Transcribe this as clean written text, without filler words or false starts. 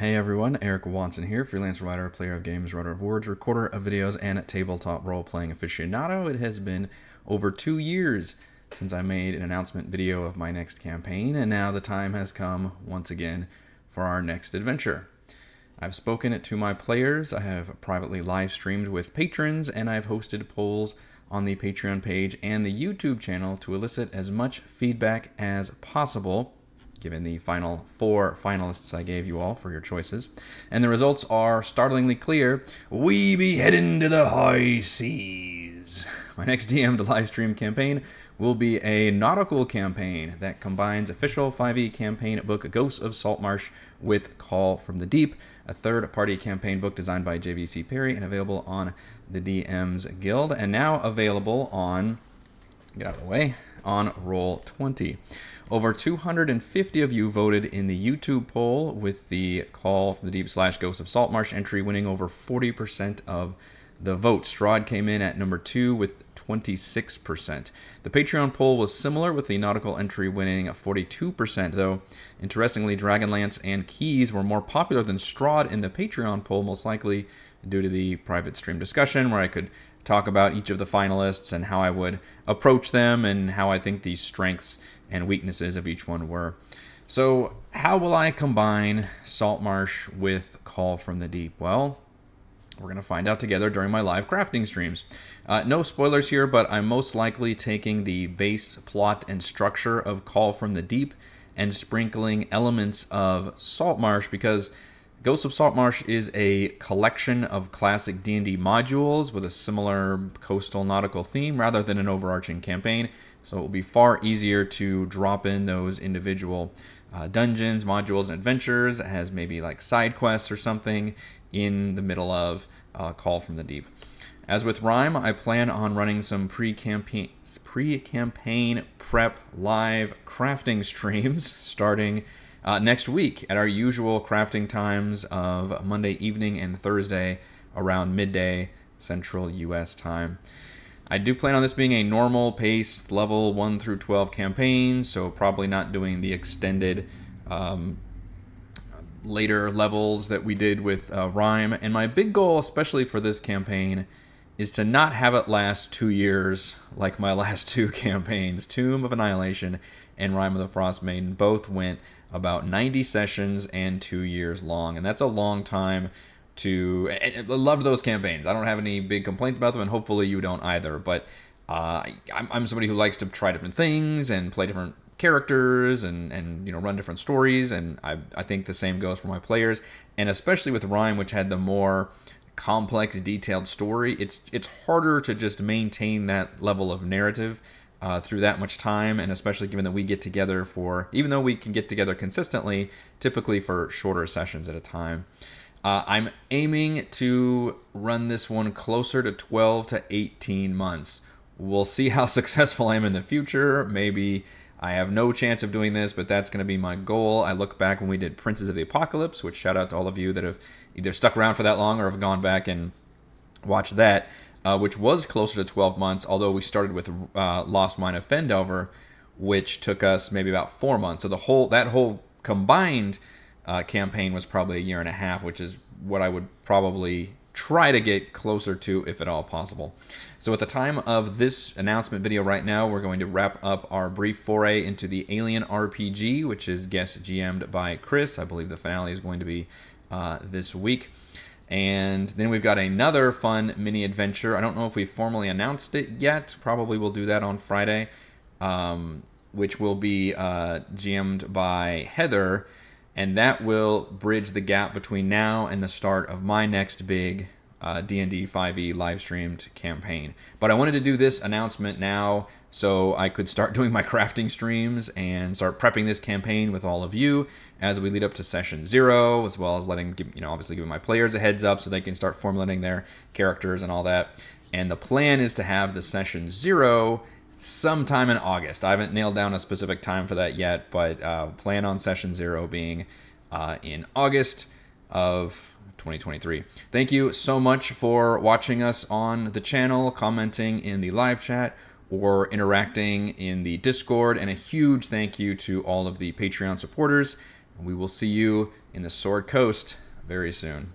Hey everyone, Eric Watson here, freelance writer, player of games, writer of words, recorder of videos, and tabletop role-playing aficionado. It has been over 2 years since I made an announcement video of my next campaign, and now the time has come once again for our next adventure. I've spoken to my players, I have privately live streamed with patrons, and I've hosted polls on the Patreon page and the YouTube channel to elicit as much feedback as possible, given the final 4 finalists I gave you all for your choices. And the results are startlingly clear. We be heading to the high seas. My next DM'd live stream campaign will be a nautical campaign that combines official 5e campaign book Ghosts of Saltmarsh with Call from the Deep, a third-party campaign book designed by JVC Perry and available on the DM's Guild, and now available on, get out of the way, on Roll20. Over 250 of you voted in the YouTube poll, with the Call from the Deep / Ghosts of Saltmarsh entry winning over 40% of the vote. Strahd came in at number 2 with 26%. The Patreon poll was similar, with the nautical entry winning 42%, though interestingly Dragonlance and Keys were more popular than Strahd in the Patreon poll, most likely due to the private stream discussion where I could talk about each of the finalists and how I would approach them and how I think the strengths and weaknesses of each one were. So how will I combine Saltmarsh with Call from the Deep? Well, we're going to find out together during my live crafting streams. No spoilers here, but I'm most likely taking the base plot and structure of Call from the Deep and sprinkling elements of Saltmarsh, because Ghosts of Saltmarsh is a collection of classic D&D modules with a similar coastal nautical theme rather than an overarching campaign, so it will be far easier to drop in those individual dungeons, modules, and adventures as maybe like side quests or something in the middle of Call from the Deep. As with Rime, I plan on running some pre-campaign prep live crafting streams starting next week at our usual crafting times of Monday evening and Thursday around midday Central US time. I do plan on this being a normal paced level 1 through 12 campaign, so probably not doing the extended later levels that we did with Rime. And my big goal, especially for this campaign, is to not have it last 2 years like my last 2 campaigns. Tomb of Annihilation and Rime of the Frost Maiden both went about 90 sessions and 2 years long, and that's a long time to... I loved those campaigns. I don't have any big complaints about them, and hopefully you don't either, but I'm somebody who likes to try different things and play different characters and you know, run different stories, and I think the same goes for my players, and especially with Rime, which had the more complex, detailed story, it's harder to just maintain that level of narrative through that much time, and especially given that we get together for, even though we can get together consistently, typically for shorter sessions at a time. I'm aiming to run this one closer to 12 to 18 months. We'll see how successful I am in the future. Maybe I have no chance of doing this, but that's going to be my goal. I look back when we did Princes of the Apocalypse, which shout out to all of you that have either stuck around for that long or have gone back and watched that, which was closer to 12 months, although we started with Lost Mine of Fendelver, which took us maybe about 4 months. So that whole combined campaign was probably 1.5 years, which is what I would probably try to get closer to, if at all possible. So at the time of this announcement video right now, we're going to wrap up our brief foray into the Alien RPG, which is guest GM'd by Chris. I believe the finale is going to be this week. And then we've got another fun mini adventure. I don't know if we formally announced it yet. Probably we'll do that on Friday, which will be GM'd by Heather. And that will bridge the gap between now and the start of my next big D&D 5e live streamed campaign. But I wanted to do this announcement now so I could start doing my crafting streams and start prepping this campaign with all of you as we lead up to session 0, as well as obviously giving my players a heads up so they can start formulating their characters and all that. And the plan is to have the session 0 sometime in August. I haven't nailed down a specific time for that yet, but plan on session 0 being in August of 2023. Thank you so much for watching us on the channel, commenting in the live chat, or interacting in the Discord, and a huge thank you to all of the Patreon supporters We will see you in the Sword Coast very soon.